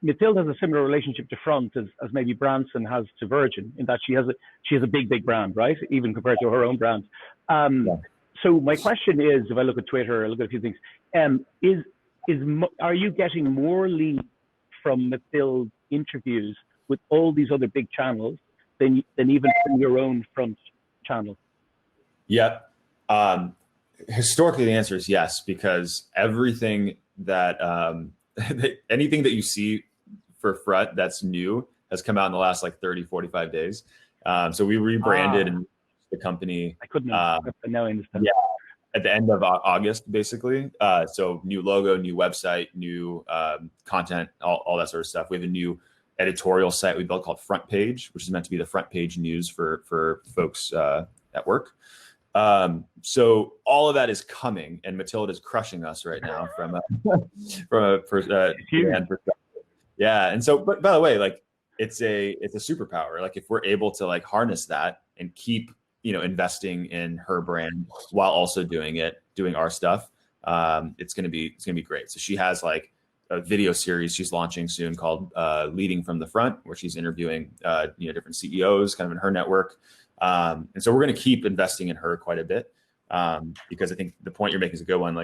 Mathilde has a similar relationship to front as maybe Branson has to Virgin, in that she has a big brand, right? Even compared to her own brand. So my question is, if I look at Twitter, I look at a few things, are you getting more leads from Mathilde interviews with all these other big channels than even from your own front channel? Yeah. Historically, the answer is yes, because everything that anything that you see for front that's new has come out in the last 30, 45 days. So we rebranded and the company. I couldn't have, but now I understand. Yeah, at the end of August, basically. So new logo, new website, new content, all that sort of stuff. We have a new editorial site we built called Front Page, which is meant to be the front page news for folks at work. So all of that is coming, and Mathilde is crushing us right now from a brand perspective. Yeah, and so, but by the way, it's a superpower. If we're able to harness that and keep investing in her brand while also doing our stuff, it's gonna be great. So she has a video series she's launching soon called Leading from the Front, where she's interviewing different CEOs kind of in her network. And so we're going to keep investing in her quite a bit, because I think the point you're making is a good one.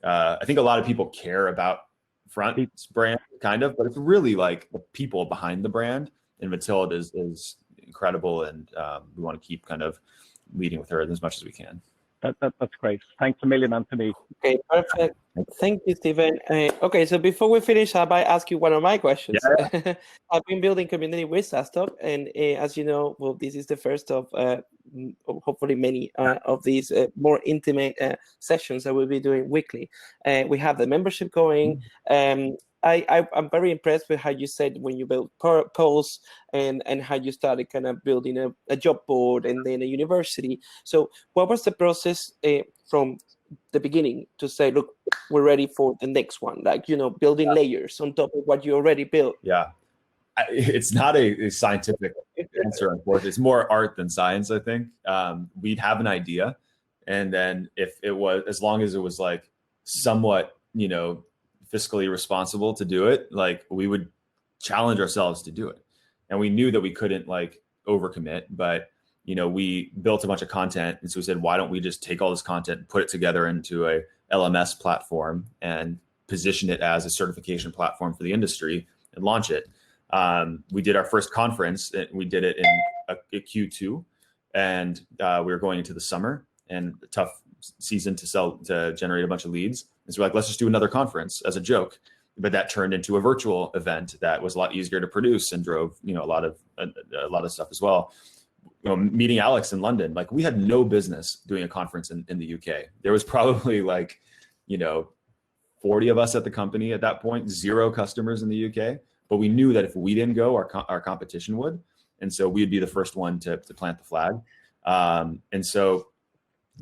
I think a lot of people care about Front's brand, kind of, but it's really the people behind the brand. And Mathilde is incredible, and we want to keep kind of leading with her as much as we can. That's great. Thanks a million, Anthony. Okay, perfect. Thank you, Stephen. Okay, so before we finish, I might ask you one of my questions. Yeah. I've been building community with SaaStock, and as you know, well, this is the first of hopefully many of these more intimate sessions that we'll be doing weekly. We have the membership going. I'm very impressed with how you said when you built polls and how you started kind of building a job board and then a university. So what was the process from the beginning to say, look, we're ready for the next one? Like, building layers on top of what you already built. Yeah. It's not a scientific answer, unfortunately. It's more art than science, I think. We'd have an idea. And then if it was, as long as it was like somewhat, fiscally responsible to do it, like we would challenge ourselves to do it. And we knew that we couldn't like overcommit, but we built a bunch of content. And so we said, why don't we just take all this content and put it together into a LMS platform and position it as a certification platform for the industry and launch it. We did our first conference. We did it in a Q2, and we were going into the summer and a tough season to generate a bunch of leads. And so we're like, let's just do another conference as a joke. But that turned into a virtual event that was a lot easier to produce and drove, a lot of stuff as well. Meeting Alex in London, like we had no business doing a conference in the UK. There was probably 40 of us at the company at that point, 0 customers in the UK. But we knew that if we didn't go, our competition would. And so we'd be the first one to plant the flag. And so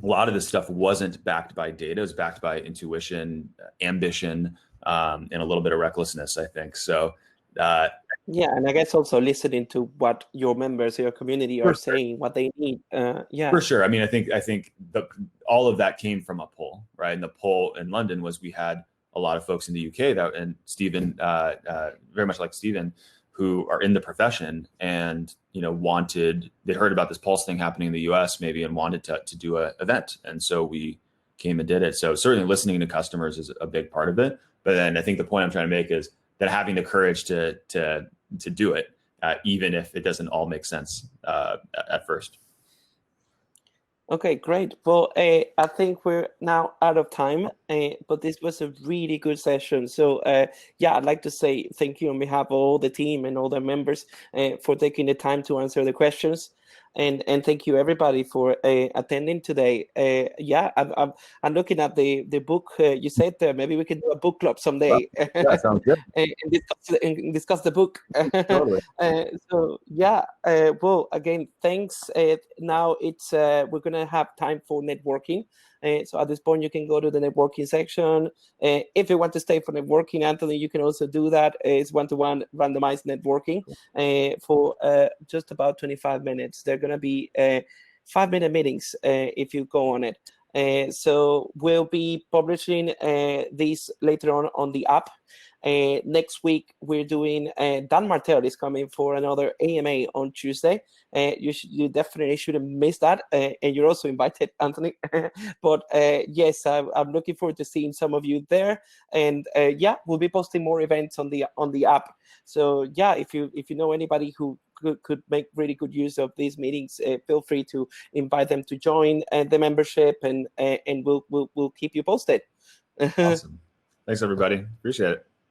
a lot of this stuff wasn't backed by data. It was backed by intuition, ambition, and a little bit of recklessness, I think. So yeah, and I guess also listening to what your members, your community are saying, what they need. Yeah, for sure. I mean, I think all of that came from a poll, right? And the poll in London was we had a lot of folks in the UK and Stephen, very much like Stephen, who are in the profession and they'd heard about this pulse thing happening in the US maybe and wanted to do an event. And so we came and did it. So certainly listening to customers is a big part of it. But then I think the point I'm trying to make is that having the courage to do it, even if it doesn't all make sense at first. Okay, great. Well, I think we're now out of time, but this was a really good session. So, yeah, I'd like to say thank you on behalf of all the team and all the members for taking the time to answer the questions. And thank you everybody for attending today. Yeah, I'm looking at the book you said there. Maybe we can do a book club someday. Yeah, sounds good. and discuss the book. Totally. So yeah, well, again, thanks. Now it's we're gonna have time for networking. So at this point, you can go to the networking section. If you want to stay for networking, Anthony, you can also do that. It's one-to-one randomized networking for just about 25 minutes. They're going to be 5-minute meetings if you go on it. So we'll be publishing these later on the app. Next week, we're doing Dan Martel is coming for another AMA on Tuesday. You definitely shouldn't miss that. And you're also invited, Anthony. But yes, I'm looking forward to seeing some of you there. And yeah, we'll be posting more events on the app. So yeah, if you know anybody who could make really good use of these meetings, feel free to invite them to join the membership, and we'll keep you posted. Awesome. Thanks, everybody. Appreciate it.